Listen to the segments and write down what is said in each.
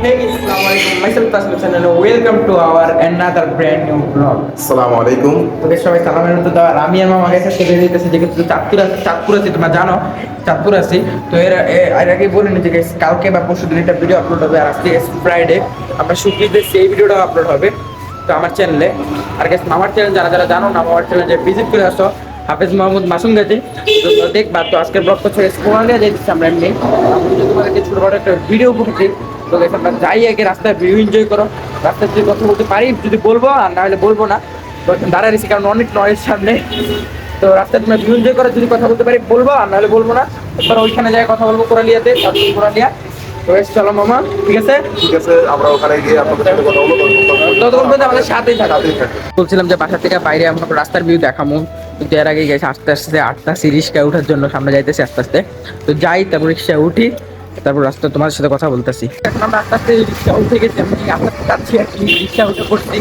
Myself Tasmin channel. Welcome to our another brand new vlog. আসসালামু আলাইকুম। তোদের সবাই সালামের মতো দাও। আর আমি আমার মামাকে সাথে বেরিয়ে যেতেছি যেহেতু চাঁদপুর আছি, তোমরা জানো চাঁদপুর আছি। তো এর আগে বলে নিচ্ছি যে কালকে বা পরশু দিন একটা ভিডিও আপলোড হবে। আর আজকে ফ্রাইডে, আমরা শুক্রবার সেই ভিডিওটা আপলোড হবে তো আমার চ্যানেলে। আর গেছে মামার চ্যানেল যারা যারা জানো না, মামার চ্যানেল যে ভিজিট করে আসো হাফেজ মোহাম্মদ মাসুম গাজী, তো দেখবা। তো আজকের ব্লগ করছে কোরআনিয়া যাইতেছি আমরা। এমনি তোমাদেরকে ছোটখাটো একটা ভিডিও করছি। তো আমরা যাই আগে রাস্তায় ভিউ এনজয় করো। রাস্তায় যদি কথা বলতে পারি যদি বলবো, আর না হলে বলবো না। তো দাঁড়ায় রয়েছি কারণ অনেক নয়ের সামনে। তো রাস্তায় তোমরা ভিউ এনজয় করো, যদি কথা বলতে পারি বলবো, আর না হলে বলবো না। এবার ওইখানে যাই কথা বলবো কোরআনিয়াতে, কোরআনিয়া। তো চলো মামা, ঠিক আছে ঠিক আছে, আমরা ওখানে গিয়ে আপনাদের সাথে কথা বলবো। ততক্ষণ পর্যন্ত আমাদের সাথেই থাকা। বলছিলাম যে বাসা থেকে বাইরে আমরা রাস্তার ভিউ দেখাবো, কিন্তু এর আগে গেছে আস্তে আস্তে 8টা রিক্সায় ওঠার জন্য সামনে যাইতেছি আস্তে আস্তে। তো যাই, তারপর রিক্সায় উঠি, তারপর রাস্তা তোমার সাথে কথা বলতেছি। এখন আমরা আস্তে আস্তে রিক্সা উঠে গেছি, আমি আস্তে আস্তে যাচ্ছি আর কি, রিক্সা উঠে পড়ছি।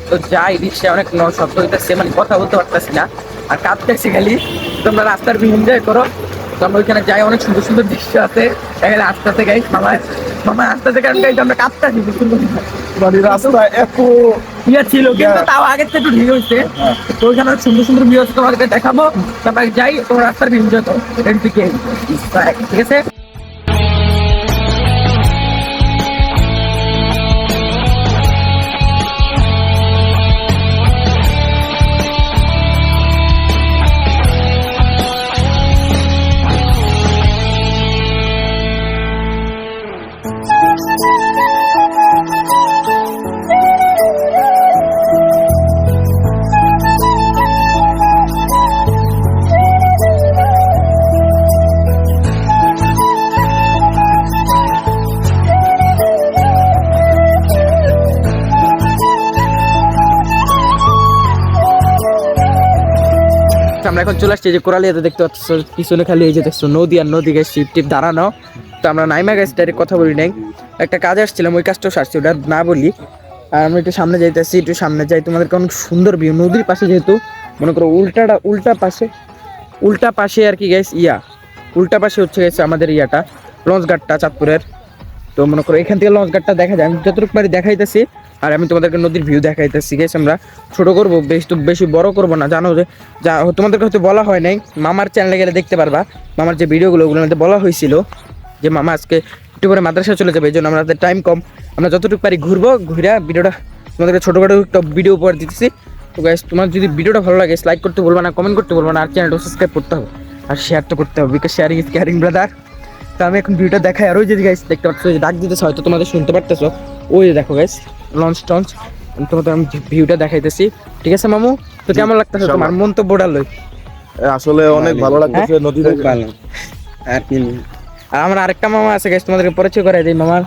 তো যাই, রিক্সা অনেক শব্দ হইতেছে, মানে কথা বলতে পারতেছি না আর কাঁদতেছি খালি। তোমরা রাস্তার ভিউ এনজয় করো। তো আমরা ওইখানে যাই, অনেক সুন্দর সুন্দর দৃশ্য আছে। এখানে আস্তে আস্তে গাই মামা আস্তে আস্তে কারণ গাইতে আমরা কাঁদতেছি সুন্দর। মানে রাস্তা এত ইয়া ছিল, কিন্তু তাও আগের থেকে একটু ভিড় হয়েছে। তো ওইখানে সুন্দর সুন্দর ভিউ আছে, তোমাদেরকে দেখাবো। তারপর যাই, তোমার রাস্তার ভিউ এনজয় করো। ঠিক আছে। আমরা এখন চলে আসছি যে কোরালিয়াতে, দেখতে পাচ্ছ পিছনে খালি এই যে দেখছো নদী, আর নদী গাছ শিপ টিপ দাঁড়ানো। তো আমরা নাইমা গাছ ডাইরেক্ট কথা বলি নাই, একটা কাজে আসছিলাম, ওই কাজটাও সারছি, ওটা না বলি। আর আমরা একটু সামনে যাইতেছি, একটু সামনে যাই, তোমাদেরকে অনেক সুন্দর ভিউ নদীর পাশে, যেহেতু মনে করো উল্টা পাশে আর কি গাইস, উল্টা পাশে হচ্ছে গেছে আমাদের লঞ্চ ঘাটটা চাঁদপুরের। তো মনে করো এখান থেকে লঞ্চ ঘাটটা দেখা যায়, আমি যতটুকু পারি দেখাইতেছি। আর আমি তোমাদেরকে নদীর ভিউ দেখাইতেছি গেছ। আমরা ছোট করবো, বেশি বড় করবো না, জানো যে যা তোমাদেরকে হয়তো বলা হয় নাই, মামার চ্যানেলে গেলে দেখতে পারবা। মামার যে ভিডিওগুলো ওগুলোর মধ্যে বলা হয়েছিল যে মামা আজকে একটু পরে মাদ্রাসা চলে যাবে, এই জন্য আমাদের টাইম কম, আমরা যতটুকু পারি ঘুরবো, ঘুরে ভিডিওটা তোমাদেরকে ছোটোখাটো একটা ভিডিও উপহার দিতেছি। তো গাইস, তোমার যদি ভিডিওটা ভালো লাগে লাইক করতে বলবো না, কমেন্ট করতে বলবো না, আর চ্যানেলটা সাবস্ক্রাইব করতে হবে, আর শেয়ার তো করতে হবে, because sharing is caring brother. তো আমি এখন ভিউটা দেখাই। আর ওই যে গাইস দেখতে পাচ্ছ যে ডাক দিতেছে, হয়তো তোমাদের শুনতে পারতেছো, ওই যে দেখো গাইস লঞ্চ টঞ্চ। তোমাদের আমি ভিউটা দেখাইতেছি, ঠিক আছে মামু? তো কেমন লাগতেছে তোমার মন্তব্যটা লই? আসলে অনেক ভালো লাগতেছে নদী দেখে। ভালো। আর কি, আর আমার আরেকটা মামা আছে গাইস, তোমাদেরকে পরিচয় করাই দিই। মামার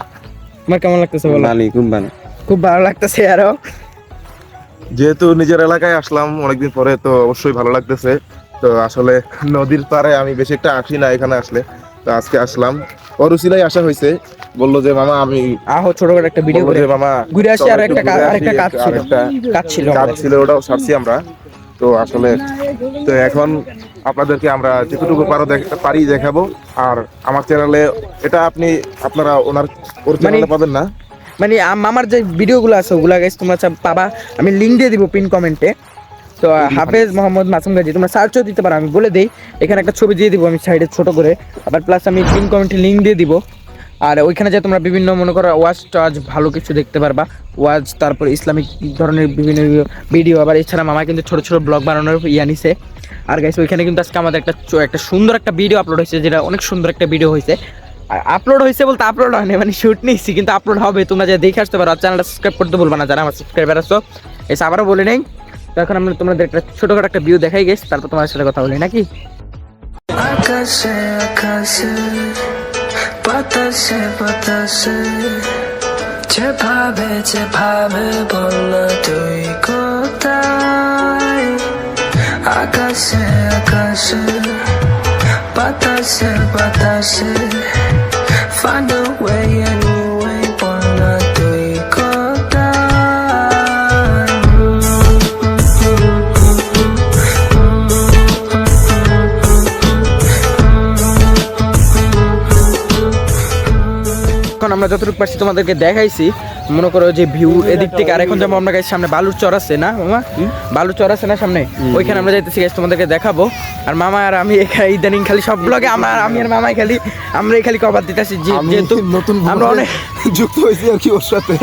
তোমার কেমন লাগতেছে বলো? খুব ভালো লাগতেছে। আরো যেহেতু নিজের এলাকায় আসলাম অনেকদিন পরে, তো অবশ্যই ভালো লাগতেছে। তো আসলে নদীর পাড়ে আমি বেশি একটা আসি না এখানে আসলে, তো আজকে আসলাম। অরুসিলাই আসা হয়েছে, বললো যে মামা আমি ছোটখাটো একটা ভিডিও করে মামা ঘুরে আসি। আর একটা কাজ ছিল, ওটাও সারছি আমরা। তো আসলে তো এখন আপনাদেরকে আমরা যেটুকু পারি দেখাবো। আর আমার চ্যানেলে এটা আপনারা ওর চ্যানেলে পাবেন না, মানে মামার যে ভিডিওগুলো আছে ওগুলা গাইস তোমরা পাবা, আমি লিঙ্ক দিয়ে দিব পিন কমেন্টে। তো হাফেজ মোহাম্মদ মাসুম গাজী তোমরা সার্চও দিতে পারো, আমি বলে দিই। এখানে একটা ছবি দিয়ে দিব আমি সাইডে ছোট করে, আবার প্লাস আমি পিন কমেন্টে লিঙ্ক দিয়ে দিব। আর ওইখানে যে তোমরা বিভিন্ন মনে করো ওয়াজ টাজ ভালো কিছু দেখতে পারবা, ওয়াজ, তারপর ইসলামিক ধরনের বিভিন্ন ভিডিও। আবার এছাড়া মামা কিন্তু ছোট ছোট ব্লগ বানানোর নিছে। আর গাইস ওইখানে কিন্তু আজকে আমাদের একটা সুন্দর একটা ভিডিও আপলোড হয়েছে, যেটা অনেক সুন্দর একটা ভিডিও হয়েছে। আপলোড হয়েছে বলতে আপলোড হয়নি, মানে শুট নিয়েছি, কিন্তু আপলোড হবে, তোমরা যা দেখে আসতে পারো। আর চ্যানেলটা সাবস্ক্রাইব করতে বলবো না যারা আমার সাবস্ক্রাইবার আছো, এসে আবারও বলে নেই। তো এখন আমরা তোমাদের একটা ছোটখাটো একটা ভিউ দেখাই গেছি, তারপর তোমার সাথে কথা বলি নাকি। আকাশে আকাশে বাতাসে বাতাসে যেভাবে বল না তুই কোথায়। আকাশে আকাশে বাতাসে বাতাসে find a way anyway, বল না তুই কোথায়। এখন আমরা যতটুকু পারছি তোমাদেরকে দেখাইছি, মনে করো যে ভিউ এদিক থেকে। আর এখন যেমন আমরা গাইছি সামনে বালুর চর আছে না মামা, বালুর চর আছে না সামনে, ওইখানে আমরা যাইতেছি গাইস, তোমাদেরকে দেখাবো। আর মামা আর আমি এখানে ইদানিং খালি সব ব্লগে আমি আর মামাই খালি আমরাই খালি কভার দিতেছি, যেহেতু নতুন আমরা অনেক যুক্ত হয়েছি আর কি ওর সাথে।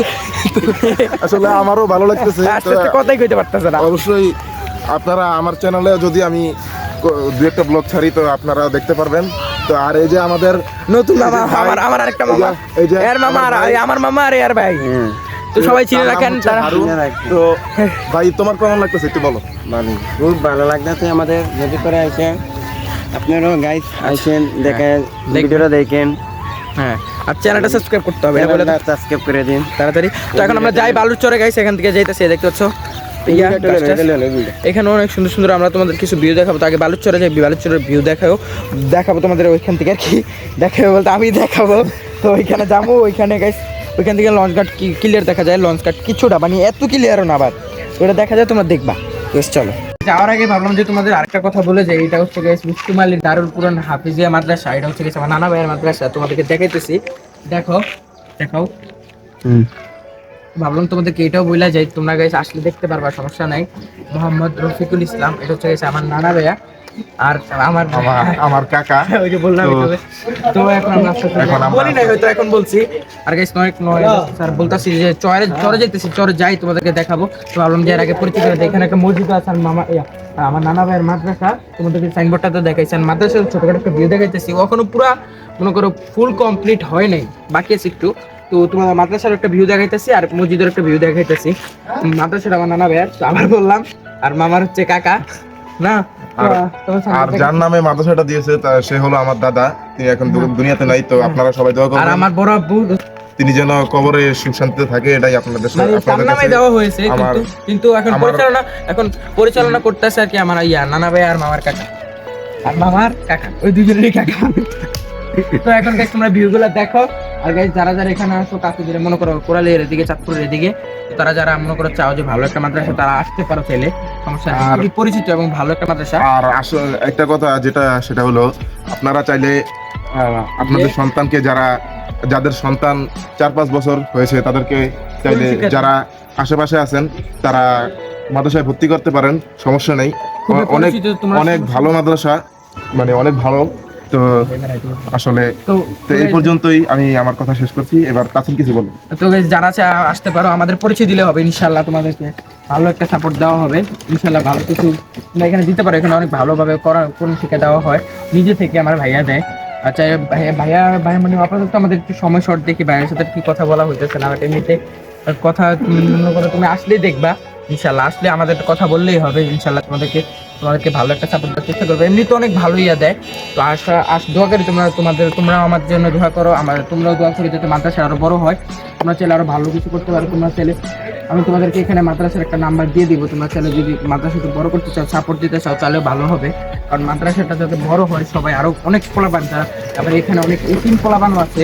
আসলে আমারও ভালো লাগতেছে। আস্তে আস্তে কথাই কইতে পারতেছে না। অবশ্যই আপনারা আমার চ্যানেলে যদি আমি দু একটা ব্লগ ছাড়ি তো আপনারা দেখতে পারবেন। তো আর এই যে আমাদের নতুন মামা, আমার আরেকটা মামা, এই যে এর মামা আর আমার মামা আর এর ভাই, তো সবাই চিনে রাখেন তারা। তো ভাই তোমার কেমন লাগতেছে একটু বলো। ভালো, খুব ভালো লাগতেছে আমাদের নদী করে আসে। আপনারাও গাইস আসেন, দেখেন ভিডিওটা দেখেন, হ্যাঁ, আর চ্যানেলটা সাবস্ক্রাইব করতে হবে, এটা বলে দাও সাবস্ক্রাইব করে দিন তাড়াতাড়ি। তো এখন আমরা যাই বালুর চরে গাইস, এখান থেকে যাইতেছি, দেখতে পাচ্ছ এখানে অনেক সুন্দর সুন্দর। আমরা তোমাদের কিছু ভিউ দেখাবো, তো আগে বালুর চরে যাই, বালুর চরের ভিউ দেখাবো তোমাদের ওইখান থেকে আর কি। দেখাবো বলতে আমি দেখাবো। তো ওইখানে যাবো, ওইখানে গাইস ওইখান থেকে লঞ্চ ঘাট ক্লিয়ার দেখা যায়, লঞ্চ ঘাট কিছুটা মানে এত ক্লিয়ারও না, আবার ওটা দেখা যায়, তোমরা দেখবা। বেশ চলো। যাওয়ার আগে ভাবলাম যে তোমাদের আরেকটা কথা বলে যে এটা হচ্ছে গাইস মুফতুম আলী দারুল কুরআন হাফিজিয়া মাদ্রাসা, এটা হচ্ছে গেছে আমার নানা ভাইয়ের মাদ্রাসা, তোমাদেরকে দেখাইতেছি, দেখাও। ভাবলাম তোমাদেরকে এটাও বলা যায়, তোমরা গাইস আসলে দেখতে পারবা, সমস্যা নাই। মোহাম্মদ রফিকুল ইসলাম, এটা হচ্ছে গেছে আমার নানা ভাইয়া আর আমার কাকা। ওই যে বললাম তো এখন আমরা বলি নাই হয়তো, এখন বলছি। আর গাইস নয় স্যার বলতাছি যে চরে যাইতেছি, চরে যাই তোমাদেরকে দেখাবো। তো ভাবলাম যে এর আগে পরিচিত হয়ে এখানে একটা মসজিদ আছে, আর আমার নানা ভাইয়ের মাদ্রাসা, তোমাদেরকে সাইনবোর্ডটা তো দেখাইছেন, মাদ্রাসার ছোটখাটো একটা ভিউ দেখাইতেছি, এখনো পুরা মনে করো ফুল কমপ্লিট হয় নাই, বাকি আছে একটু। তো তোমার মাদ্রাসার একটা ভিউ দেখাইতেছি আর মসজিদের একটা ভিউ দেখাইতেছি। মাদ্রাসাটা আমার নানা ভাইয়ার, তো আবার বললাম, আর মামার হচ্ছে কাকা না। আর যার নামে মাদ্রাসাটা দিয়েছে সে হলো আমার দাদা, তিনি এখন দুনিয়াতে নাই। তো আপনারা সবাই দোয়া আর করবেন আমার বড় আব্বু, তিনি যেন কবরে সুখ শান্তিতে থাকে, এটাই আপনাদের তার নামে দেওয়া হয়েছে, কিন্তু এখন পরিচালনা করতেছে আর কি আমার নানা ভাই আর মামার কাকা, ওই দুজনেরই কাকা। তো এখন গাইস তোমরা ভিউ গুলা দেখো। আর গাইস যারা এখানে আসো, কাছে ধরে মনে করো কোরালের এদিকে, চাঁদপুরের এদিকে, তারা যারা মনে করো চাও যে ভালো একটা মাদ্রাসা, তারা আসতে পারো চাইলে, সমস্যা নেই, খুবই পরিচিত এবং ভালো একটা মাদ্রাসা। আর আসলে একটা কথা সেটা হলো আপনারা চাইলে আপনাদের সন্তানকে যাদের সন্তান 4-5 বছর হয়েছে তাদেরকে চাইলে যারা আশেপাশে আছেন তারা মাদ্রাসায় ভর্তি করতে পারেন, সমস্যা নেই। অনেক ভালো মাদ্রাসা, মানে অনেক ভালো। তো আসলে তো এই পর্যন্তই আমি আমার কথা শেষ করছি, এবার তাছাড়া কিছু বলবো। তো যারা আসতে পারো, আমাদের পরিচয় দিলে হবে, ইনশাল্লাহ তোমাদেরকে ভালো একটা সাপোর্ট দেওয়া হবে, ইনশাল্লাহ ভালো কিছু তোমরা এখানে দিতে পারো। এখানে অনেক ভালোভাবে কোন শিক্ষা দেওয়া হয়, নিজে থেকে আমার ভাইয়া দেয়। আচ্ছা ভাইয়া মানে আপাতত আমাদের একটু সময় শর্ট দেখি, ভাইয়ের সাথে কি কথা বলা হইতেছে না, এমনিতে কথা তুমি আসলেই দেখবা, ইনশাল্লাহ আসলে আমাদের কথা বললেই হবে, ইনশাল্লাহ তোমাদেরকে ভালো একটা সাপোর্ট দেওয়ার চেষ্টা করবে। এমনি তো অনেক ভালোই দেয়। তো দোয়া করি তোমরা আমার জন্য দোয়া করো, তোমরাও দোয়া করি যাতে মাদ্রাসা আরো বড় হয়, তোমরা চাইলে আরো ভালো কিছু করতে পারো। তোমরা চাইলে আমি তোমাদেরকে এখানে মাদ্রাসার একটা নাম্বার দিয়ে দিব, তোমরা চাইলে যদি মাদ্রাসাটা বড় করতে চাও, সাপোর্ট দিতে চাও, তাহলে ভালো হবে। কারণ মাদ্রাসাটা যাতে বড় হয়, সবাই আরো অনেক পোলাপান, তারপরে এখানে অনেক এতিম পোলাপানও আছে,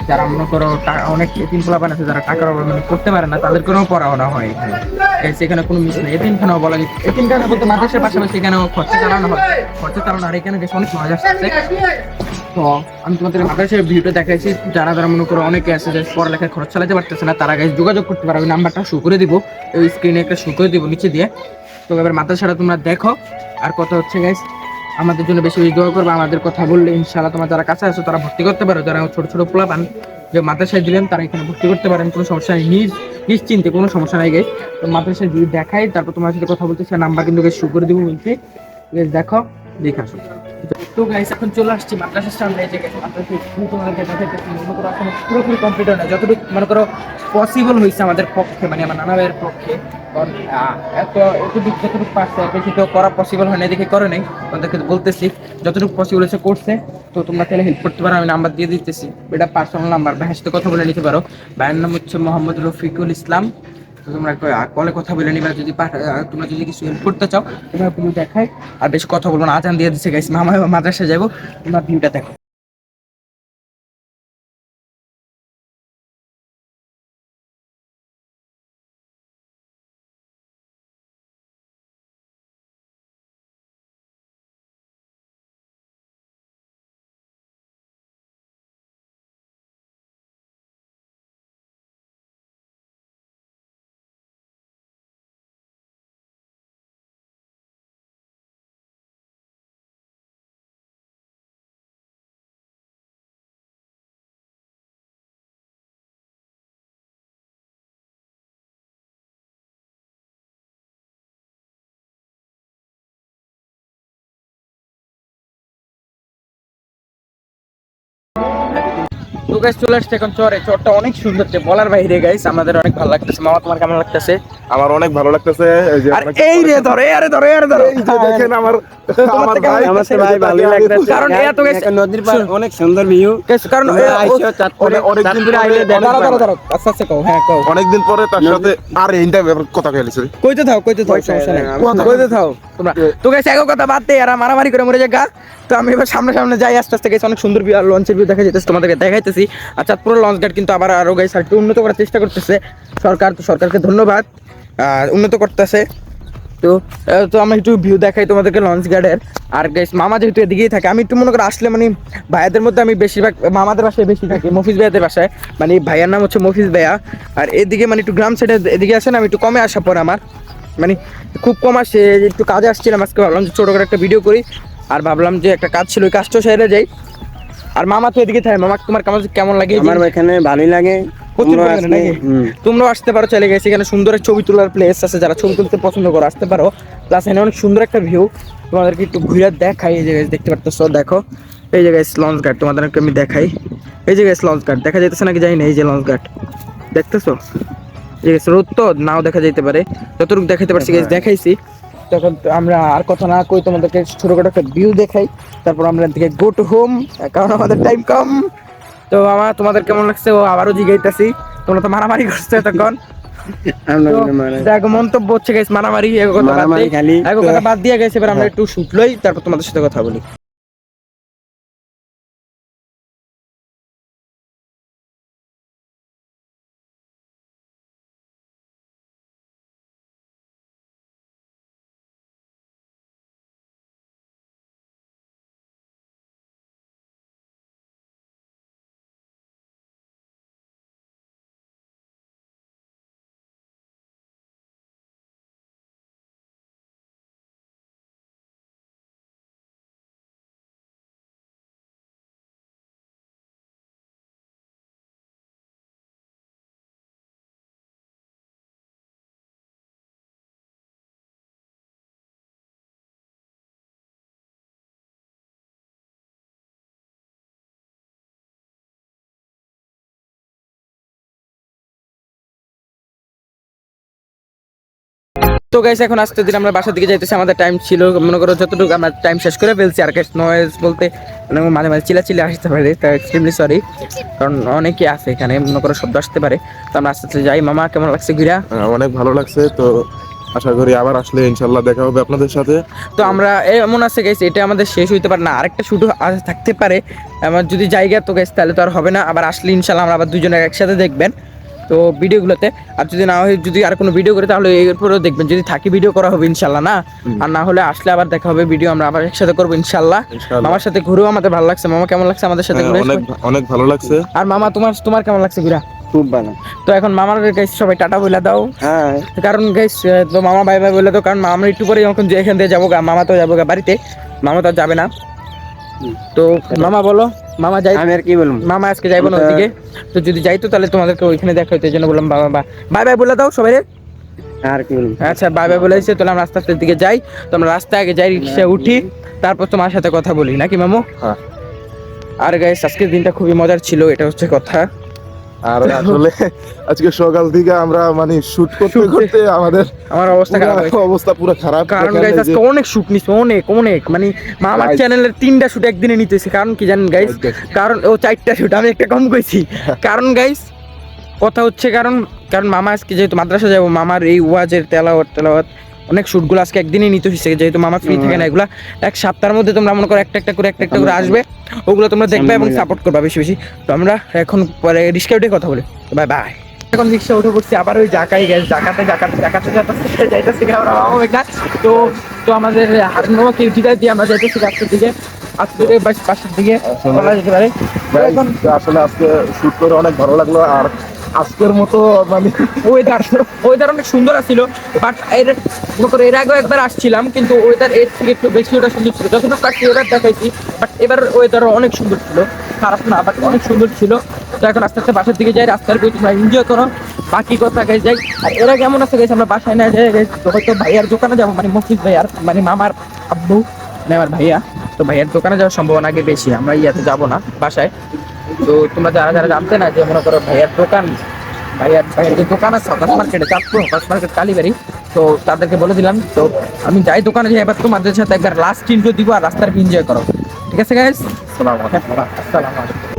যারা মনে করো অনেক এতিম পোলাপান আছে যারা টাকার অভাবে করতে পারে না, তাদেরকেও পড়ানো হয় এখানে। সেখানে কোনো মিস নেই, এতিমখানাও বলা যায়, এতিমখানা বলতে মাদ্রাসার পাশাপাশি এখানেও খরচা চালানো হয়, আর এখানে বেশ অনেক মজা আসছে। তো আমি তোমাদের মাদ্রাসার ভিউটা দেখাইছি, যারা মনে করো অনেকে আছে যে পড়ালেখায় খরচ চালাতে পারতেছে না, তারা গাইজ যোগাযোগ করতে পারো, ওই নাম্বারটা শো করে দিব, ওই স্ক্রিনে একটা শো করে দিব নিচে দিয়ে। তো এবার মাদ্রাসাটা তোমরা দেখো। আর কথা হচ্ছে গাইজ, আমাদের জন্য বেশি বেশি দোয়া করবে, আমাদের কথা বললে ইনশাআল্লাহ তোমার যারা কাছে আছো তারা ভর্তি করতে পারো, যারা ছোট ছোট পোলাপান যে মাদ্রাসায় দিলেন তারা এখানে ভর্তি করতে পারেন, কোনো সমস্যা নেই, নিশ্চিন্তে কোনো সমস্যা নাই গাইজ। তো মাদ্রাসায় যদি দেখাই, তারপর তোমার সাথে কথা বলতে, সে নাম্বার কিন্তু শো করে দিব বলছি, দেখো দেখে আসো। তো গাইস এখন চলে আসছি মাদ্রাসার সামনে, যে পুরোপুরি কমপ্লিট হয় না, যতটুকু মনে করো পসিবল হয়েছে আমাদের পক্ষে, মানে আমার নানা ভাইয়ের পক্ষে, কারণ যতটুকু পারছে, বেশি তো করা পসিবল হয় না, দেখে করে নাই, তোমাদেরকে বলতেছি যতটুকু পসিবল হয়েছে করছে। তো তোমরা তাহলে হেল্প করতে পারো, আমি নাম্বার দিয়ে দিতেছি, এটা পার্সোনাল নাম্বার, ভাইয়ের সাথে কথা বলে নিতে পারো। ভাইয়ের নাম হচ্ছে মোহাম্মদ রফিকুল ইসলাম। তো তোমরা কলে কথা বলে নিবা, তোমরা যদি কিছু হেল্প করতে চাও তোমরা ভিউ দেখাই, আর বেশি কথা বলবো না, আজান দিয়ে দিচ্ছে গাইস, মামা মাদ্রাসায় যাবো, তোমরা ভিউটা দেখো। তো গাইস চলে আসছে এখন চরে, চরটা অনেক সুন্দর, যে বলার বাইরে গাইস, আমাদের অনেক ভালো লাগতেছে। মামা তোমার কেমন লাগতেছে? আমার অনেক ভালো লাগতেছে। এই যে আর এই রে ধরে, আরে ধরে, আরে ধরে, এই যে দেখেন আমার আমার ভাই, আমার তো ভাই ভালো লাগতেছে, কারণ এত গাইস নদীর পার অনেক সুন্দর ভিউ। কারণ আইসো চাঁদপুরে, অনেকদিন চাঁদপুরে আইলে পরে- দেখো। দাঁড়াও আস্তে আস্তে কও, হ্যাঁ কও, অনেকদিন পরে তার সাথে আর এইটা কথা কইলিছে। কইতে থাও সমস্যা নাই, কইতে থাও তোমরা। তো গাইস এগো কথা বাদ দে, এরা মারামারি করে মরে যাগা। তো আমি এবার সামনে সামনে যাই আস্তে আস্তে গাইস, অনেক সুন্দর ভিউ আর লঞ্চের ভিউ দেখা যাইতেছে, তোমাদেরকে দেখাইতেছি। আর চাঁদপুর লঞ্চ ঘাট কিন্তু আবার আরো গাইস একটু উন্নত করার চেষ্টা করতেছে সরকার, তো সরকারকে ধন্যবাদ, আর উন্নত করতেছে। তো তো আমরা একটু ভিউ দেখাই তোমাদেরকে লঞ্চ গার্ডের। আর গাইস মামা যেহেতু এদিকেই থাকে, আমি একটু মনে করে আসলে মানে ভাইয়াদের মধ্যে আমি বেশিরভাগ মামাদের বাসায় বেশি থাকি, মফিজ ভাইয়াদের বাসায়, মানে ভাইয়ার নাম হচ্ছে মফিজ ভাইয়া। আর এদিকে মানে একটু গ্রাম সাইডে এদিকে আসেন, আমি একটু কমে আসা পরে আমার মানে খুব কম আসে, একটু কাজে আসছিলাম আজকে, ভাবলাম যে ছোটো করে একটা ভিডিও করি, আর ভাবলাম যে একটা কাজ ছিল ওই কাজটা সেরে যাই। আর মামা তো এদিকে থাকে, মামা তোমার কেমন লাগে? আমার এখানে ভালোই লাগে। প্রচুর তোমরা পরিমাণে নাকি? আসলে, তোমরাও আসতে পারো, চলে গেছি এখানে সুন্দর এক ছবি তোলার প্লেস আছে, যারা ছবি তুলতে পছন্দ করো আসতে পারো। প্লাস এখানে অনেক সুন্দর একটা ভিউ, তোমাদেরকে একটু ঘুরে দেখাই। এই জায়গায় দেখতে পারতেছো, দেখো এই জায়গায় লঞ্চ ঘাট, তোমাদেরকে আমি দেখাই। এই জায়গায় লঞ্চ ঘাট দেখা যাইতেছে নাকি জানি না, এই যে লঞ্চ ঘাট দেখতেছো, এই যে রোদ তো নাও দেখা যাইতে পারে, যতটুকু দেখাইতে পারছি গাইস দেখাইছি। তখন তো আমরা আর কথা না কই তোমাদেরকে ছোটখাটো একটা ভিউ দেখাই, তারপর আমরা থেকে গো টু হোম, কারণ আমাদের টাইম কম। তো আমার তোমাদের কেমন লাগছে ও আবারও জিগাইতেছি, তোমরা তো মারামারি করছো তখন। আমরা তো মানে দেখো মন্তব্য হচ্ছে গেছে মারামারি, এগো কথা বাদ মারামারি দিয়ে, খালি। এগো কথা বাদ দিয়ে গেছে। এবার আমরা একটু শুট লই, তারপর তোমাদের সাথে কথা বলি। তো গাইস এখন আস্তে ধীরে আমরা বাসার দিকে যাইতেছি, আমাদের টাইম ছিল মনে করো যতটুকু আমরা টাইম শেষ করে ফেলছি। আর গাইস নয়েজ বলতে মানে মাঝে মাঝে চিল্লাচিল্লি আসতে পারে, তা এক্সট্রিমলি সরি, কারণ অনেকে আছে এখানে মনে করো শব্দ আসতে পারে। তো আমরা আস্তে আস্তে যাই। মামা কেমন লাগছে ঘুরা? অনেক ভালো লাগছে। তো আশা করি আবার আসলে ইনশাল্লাহ দেখা হবে আপনাদের সাথে। তো আমরা এমন আছে গাইস, এটা আমাদের শেষ হইতে পারে না, আরেকটা শুধু থাকতে পারে আমার যদি জায়গা, তো গাইস তাহলে তো আর হবে না। আবার আসলে ইনশাল্লাহ আমরা আবার দুজনে একসাথে দেখবেন তো ভিডিওগুলোতে। আর যদি না হয়, যদি আর কোনো ভিডিও করে তাহলে এরপরেও দেখবেন, যদি থাকি ভিডিও করা হবে ইনশাল্লাহ না। আর না হলে আসলে আবার দেখা হবে ভিডিও, আমরা আবার একসাথে করবো ইনশাল্লাহ। মামার সাথে ঘুরেও আমাদের ভালো লাগছে। মামা কেমন লাগছে আমাদের সাথে ঘুরে? অনেক অনেক ভালো লাগছে। আর মামা তোমার কেমন লাগছে ঘুরা? খুব ভালো। তো এখন মামার গাইস সবাই টাটা বলে দাও। হ্যাঁ, কারণ গাইস তো মামা বাই বাই বলে দাও, কারণ আমরা একটু পরে যখন এখান থেকে যাবো গা, মামা তো যাবো গা বাড়িতে, মামা তো আর যাবে না। তো মামা বলো, মামা যাই, আমি আর কি বলবো। মামা আজকে যাইবো না ওইদিকে। তো যদি যাইতো তাহলে তোমাদেরকে ওইখানে দেখা হইতো, এই জন্য বললাম বাবা বাই বাই বলে দাও সবাই। আর কি বলবো। আচ্ছা বাই বাই বলে দিচ্ছে, তাহলে আমরা রাস্তার দিকে যাই। তো আমরা রাস্তায় আগে যাই, রিক্সায় উঠি, তারপর তোমার সাথে কথা বলি নাকি মামু? হ্যাঁ। আর গাইস আজকের দিনটা খুবই মজার ছিল, এটা হচ্ছে কথা। আর আসলে আজকে সকাল থেকে আমরা মানে শুট করতে করতে আমার অবস্থা খারাপ হয়েছে, অবস্থা পুরো খারাপ। কারণ দেখেন গাইস এই যে- আজকে অনেক শুট নিছে, অনেক অনেক মানে আমার Guys. চ্যানেলের 3টা শুট একদিনে নিতেছে। কারণ কি জানেন গাইস? Guys. কারণ ও 4টা শুট, আমি একটা কম কইছি। কারণ গাইস কথা হচ্ছে, কারণ মামা আজকে যেহেতু মাদ্রাসা যাবো, মামার এই ওয়াজের তেলাওয়াত অনেক শুটগুলো আজকে একদিনই নিতে হয়েছে, যেহেতু মামা ফ্রি থাকে না। এগুলা এক সপ্তাহের মধ্যে তোমরা মনে করো একটা একটা করে আসবে, ওগুলো তোমরা দেখবে এবং সাপোর্ট করবে বেশি বেশি। তো আমরা এখন পরে রিক্সা উঠে কথা বলি, বাই বাই। এখন রিক্সা উঠে পড়ছি আবার ওই জাকাই গেছে, জাকাতে যাইতেছি আমরা একটা। তো আমাদের হারনো কিউটিটা দিয়ে আমরা যাইতেছি রাস্তার দিকে, আজকে বাসার দিকে বলা যেতে পারে। এখন আসলে আজকে শুট করে অনেক ভালো লাগলো। আর আজকের মতো মানে ওয়েদার অনেক সুন্দর ছিল, বাট এর আগেও একবার আসছিলাম, কিন্তু ওয়েদার এর থেকে একটু বেশি ওটা সুন্দর ছিল। যতটুকু কাছে ওয়েদার দেখাইছি, বাট এবার ওয়েদারও অনেক সুন্দর ছিল, খারাপ না বাট অনেক সুন্দর ছিল। তো এখন আস্তে আস্তে বাসার দিকে যাই, রাস্তার ভিতরে তোমরা এনজয় করো, বাকি কথা গাইজ যাই। আর এরা কেমন আছে গেছে, আমরা বাসায় না যাই, হয়তো ভাইয়ার দোকানে যাবো, মানে মফিজ ভাইয়ার মানে মামার আব্বু মানে আমার ভাইয়া, তো ভাইয়ার দোকানে যাওয়ার সম্ভাবনা আগে বেশি, আমরা ইয়াতে যাবো না বাসায়। তো তোমরা যারা যারা জানতে না যে মনে করো ভাইয়ার যে দোকান আছে হকাস মার্কেটে, চাঁদপুর হকাস মার্কেট কালীবাড়ি, তো তাদেরকে বলে দিলাম। তো আমি যাই দোকানে যাই, এবার তোমাদের সাথে একবার লাস্ট ইন্ট্রো দিব আর রাস্তার এনজয় করো, ঠিক আছে গাইস? আসসালামু আলাইকুম।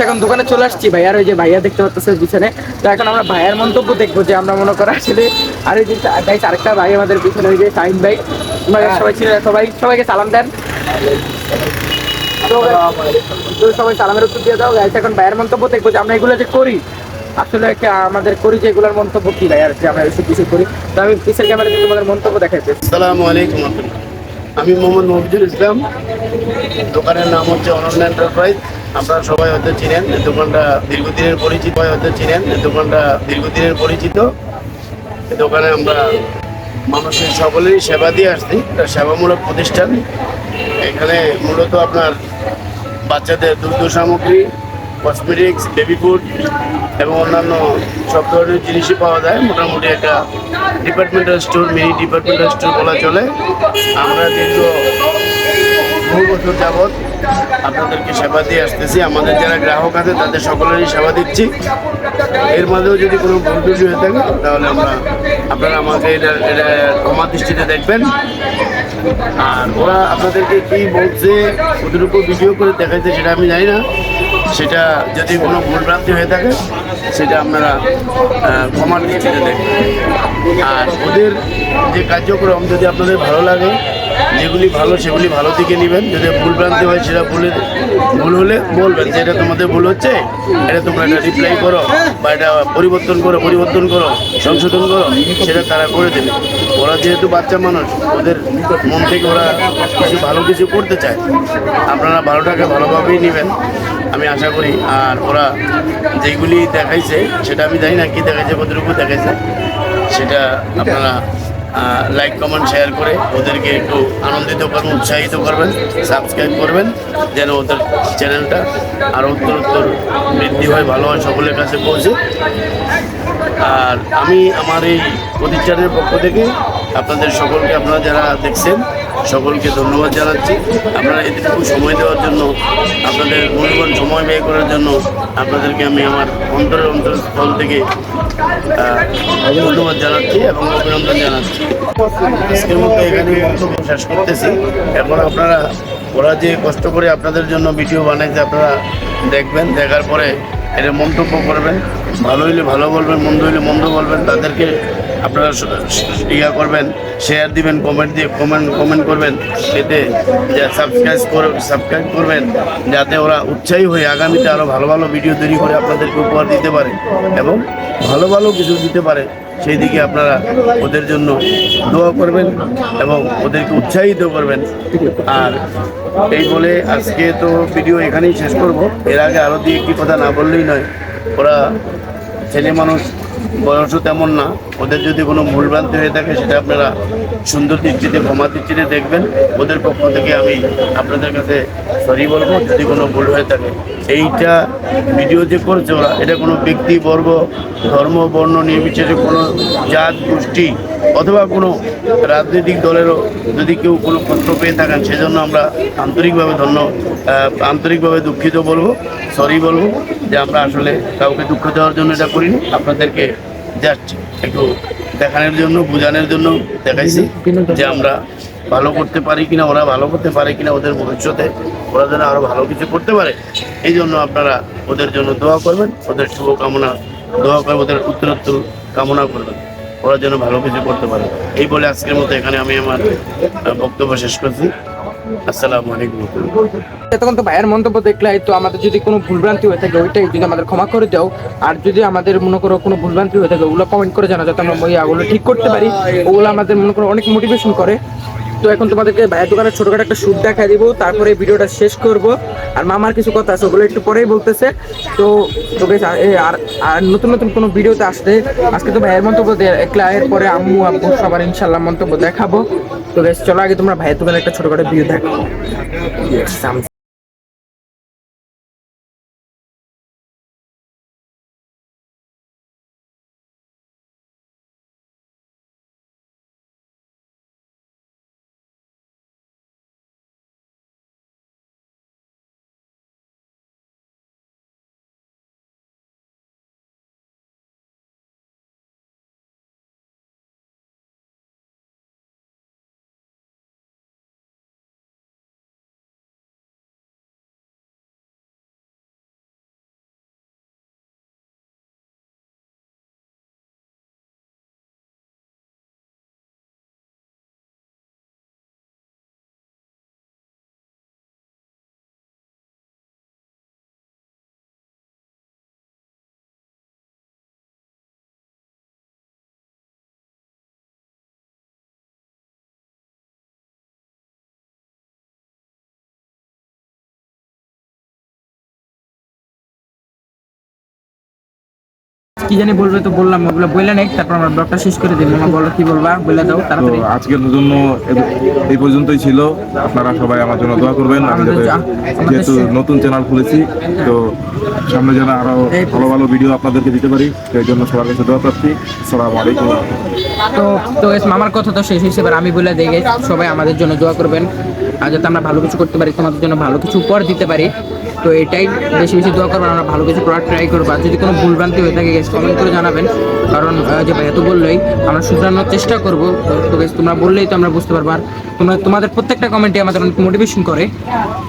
এখন দোকানে চলে আসছি ভাইয়ার, ওই যে ভাইয়া দেখতে পাচ্ছেন পিছনে। তো এখন আমরা ভাইয়ার মন্তব্য দেখবো যে আমরা মনে করো আসলে, আর ওই যে গাইস আরেকটা ভাই আমাদের পিছনে, ওই যে শাহিন ভাই, ওনারা সবাই ছিল, সবাইকে সালাম দেন। তো সবাই সালামের উত্তর দিয়ে দাও গাইস। এখন ভাইয়ার মন্তব্য দেখবো যে আমরা এগুলো যে করি আসলে আমাদের করি যে এগুলোর মন্তব্য কি ভাইয়ার, যে আমরা এসব কিছু করি। তো আমি পিছের ক্যামেরা দিয়ে তোমাদের মন্তব্য দেখাইতে। আসসালামু আলাইকুম। আমি মোহাম্মদ মফিজুল ইসলাম। দোকানের নাম হচ্ছে অনন্য এন্টারপ্রাইজ। আপনারা সবাই হয়তো চিনেন, এই দোকানটা দীর্ঘদিনের পরিচিত। এই দোকানে আমরা মানুষের সকলেরই সেবা দিয়ে আসছি, এটা সেবামূলক প্রতিষ্ঠান। এখানে মূলত আপনার বাচ্চাদের দুগ্ধ সামগ্রী, কসমেটিক্স, বেবি ফুড এবং অন্যান্য সব ধরনের জিনিসই পাওয়া যায়। মোটামুটি একটা departmental store, mini departmental store বলা চলে। আমরা দীর্ঘ বহু বছর যাবৎ আপনাদেরকে সেবা দিয়ে আসতেছি। আমাদের যারা গ্রাহক আছে তাদের সকলেরই সেবা দিচ্ছি। এর মাঝেও যদি কোনো ভুল ত্রুটি হয়ে থাকে তাহলে আপনারা আমাকে এটা ক্ষমা দৃষ্টিতে দেখবেন। আর ওরা আপনাদেরকে কী বলছে, ওদের উপর ভিডিও করে দেখাইছে সেটা আমি জানি না। সেটা যদি কোনো ভুলভ্রান্তি হয়ে থাকে সেটা আপনারা ক্ষমার দৃষ্টিতে দেখবেন। আর ওদের যে কার্যক্রম যদি আপনাদের ভালো লাগে, যেগুলি ভালো সেগুলি ভালো দিকে নেবেন। যদি ভুলভ্রান্তি হয় সেটা ভুল হলে বলবেন যে এটা তোমাদের ভুল হচ্ছে, এটা তোমরা এটা রিপ্লাই করো বা এটা পরিবর্তন করো, সংশোধন করো, সেটা তারা করে দেবে। ওরা যেহেতু বাচ্চা মানুষ, ওদের মন থেকে ওরা ভালো কিছু করতে চায়। আপনারা ভালোটাকে ভালোভাবেই নেবেন আমি আশা করি। আর ওরা যেগুলি দেখাইছে সেটা আমি জানি না কি দেখাইছে, কতটুকু দেখাইছে, সেটা আপনারা লাইক কমেন্ট শেয়ার করে ওদেরকে একটু আনন্দিত করবেন, উৎসাহিত করবেন, সাবস্ক্রাইব করবেন, যেন ওদের চ্যানেলটা আরও উত্তর বৃদ্ধি হয়, ভালো হয়, সকলের কাছে পৌঁছে। আর আমি আমার এই প্রতিষ্ঠানের পক্ষ থেকে আপনাদের সকলকে, আপনারা যারা দেখছেন সকলকে ধন্যবাদ জানাচ্ছি। আপনারা এতটুকু সময় দেওয়ার জন্য, আপনাদের মূল্যবান সময় ব্যয় করার জন্য আপনাদেরকে আমি আমার অন্তরস্থল থেকে ধন্যবাদ জানাচ্ছি এবং অভিনন্দন জানাচ্ছি। আজকের মতো এখানে বক্তব্য শেষ করতেছি। এখন আপনারা, ওরা যে কষ্ট করে আপনাদের জন্য ভিডিও বানাইছে, আপনারা দেখবেন, দেখার পরে এটা মন্তব্য করবেন। ভালো হইলে ভালো বলবেন, মন্দ হইলে মন্দ বলবেন। তাদেরকে আপনারা করবেন, শেয়ার দিবেন, কমেন্ট করবেন, এতে যে সাবস্ক্রাইব করবেন, যাতে ওরা উৎসাহী হয়ে আগামীতে আরও ভালো ভালো ভিডিও তৈরি করে আপনাদেরকে উপহার দিতে পারে এবং ভালো ভালো কিছু দিতে পারে। সেই দিকে আপনারা ওদের জন্য দোয়া করবেন এবং ওদেরকে উৎসাহিত করবেন। আর এই বলে আজকে তো ভিডিও এখানেই শেষ করব। এর আগে আরও দিয়ে একটি কথা না বললেই নয়। ওরা ছেলে মানুষ, বয়সও তেমন না। ওদের যদি কোনো ভুলভ্রান্তি হয়ে থাকে সেটা আপনারা সুন্দর দৃষ্টিতে, ক্ষমা দৃষ্টিতে দেখবেন। ওদের পক্ষ থেকে আমি আপনাদের কাছে সরি বলবো যদি কোনো ভুল হয়ে থাকে। এইটা ভিডিও যে করছে ওরা, এটা কোনো ব্যক্তি, বর্গ, ধর্ম, বর্ণ নির্বিশেষে, কোনো জাত, গোষ্ঠী অথবা কোনো রাজনৈতিক দলেরও যদি কেউ কোনো কষ্ট পেয়ে থাকেন, সেজন্য আমরা আন্তরিকভাবে দুঃখিত বলবো, সরি বলবো যে আমরা আসলে কাউকে দুঃখ দেওয়ার জন্য এটা করিনি। আপনাদেরকে জাস্ট একটু দেখানোর জন্য, বোঝানোর জন্য দেখাইছি যে আমরা ভালো করতে পারি কিনা, ওরা ভালো করতে পারে কিনা, ওদের ভবিষ্যতে ওরা যেন আরও ভালো কিছু করতে পারে। এই জন্য আপনারা ওদের জন্য দোয়া করবেন, ওদের শুভকামনা দোয়া করবেন, ওদের উত্তরোত্তর কামনা করবেন, ওরা যেন ভালো কিছু করতে পারে। এই বলে আজকের মতো এখানে আমি আমার বক্তব্য শেষ করছি। আসসালামু আলাইকুম। তখন তো ভাইয়ের মন্তব্য দেখলে, তো আমাদের যদি কোনো ভুলভ্রান্তি হয়ে থাকে ওইটাই যদি আমাদের ক্ষমা করে দাও। আর যদি আমাদের মনে করো কোনো ভুলভ্রান্তি হয়ে থাকে ওগুলো কমেন্ট করে জানা, যাতে আমরা ওগুলো ঠিক করতে পারি। ওগুলো আমাদের মনে করো অনেক মোটিভেশন করে। তো এখন তোমাদেরকে ভাইয়ের দোকানের ছোটখাটো একটা শুট দেখাই দিব, তারপরে ভিডিওটা শেষ করব। আর মামার কিছু কথা আছে ওগুলো একটু পরেই বলতেছে। তো তো guys, আর নতুন নতুন কোনো ভিডিওতে আসলে আজকে তো ভাইয়ের মন্তব্য দেখলা, এরপরে আম্মু আব্বু সবার ইনশাল্লাহ মন্তব্য দেখাবো। তো guys, চলো আগে তোমরা ভাইয়ের দোকানের একটা ছোটখাটো ভিডিও দেখো। কি জানি বলবে, তো বললাম ওগুলো বলে নেই, তারপর আমরা ব্লগটা শেষ করে দিই। মামা বলো কি বলবা, বলে দাও তো তাড়াতাড়ি। আজকের জন্য এই পর্যন্তই ছিল। আপনারা সবাই আমার জন্য দোয়া করবেন। আমি যাতে যেহেতু নতুন চ্যানেল খুলেছি, তো সামনে যেন আরো ভালো ভালো ভিডিও আপনাদেরকে দিতে পারি, সেই জন্য সবার কাছে দোয়া প্রার্থী। আসসালামু আলাইকুম। তো তো guys, মামার কথা তো শেষ হিসেবে আমি বলে দিই guys, সবাই আমাদের জন্য দোয়া করবেন, আর যাতে আমরা ভালো কিছু করতে পারি, তোমাদের জন্য ভালো কিছু উপহার দিতে পারি। তো এটাই বেশি বেশি দোয়া করবেন, আমরা ভালো কিছু করার ট্রাই করবো। আর যদি কোনো ভুলভ্রান্তি হয়ে থাকে guys, কমেন্ট করে জানাবেন, কারণ যে ভাইয়া তো বললোই আমরা শুধরানোর চেষ্টা করবো। তো guys, তোমরা বললেই তো আমরা বুঝতে পারবো। আর তোমাদের প্রত্যেকটা কমেন্টে আমাদের অনেক মোটিভেশন করে।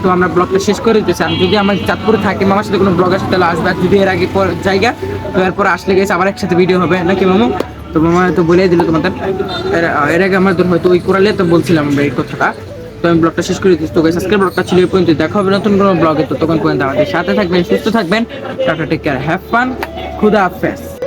তো আমরা ব্লগটা শেষ করে দিতেছি। আর যদি আমার চাঁদপুরে থাকে মামার সাথে কোনো ব্লগ আসে তাহলে আসবে, আর যদি এর আগে জায়গা, তো এরপর আসলে গেছে আবার একসাথে ভিডিও হবে নাকি মামু? তো মামা তো বলেই দিল তোমাদের, এর আগে আমাদের হয়তো ওই কোরালে তো বলছিলাম আমরা এই কথাটা। তো আমি ব্লগটা শেষ করে দিচ্ছি। তো guys, আজকের ব্লগটা ছিল এই পর্যন্ত। দেখা হবে নতুন কোনো ব্লগে। তো তখন পর্যন্ত আমাদের সাথে থাকবেন, সুস্থ থাকবেন। Tata, take care, have fun, খুদা হাফেজ।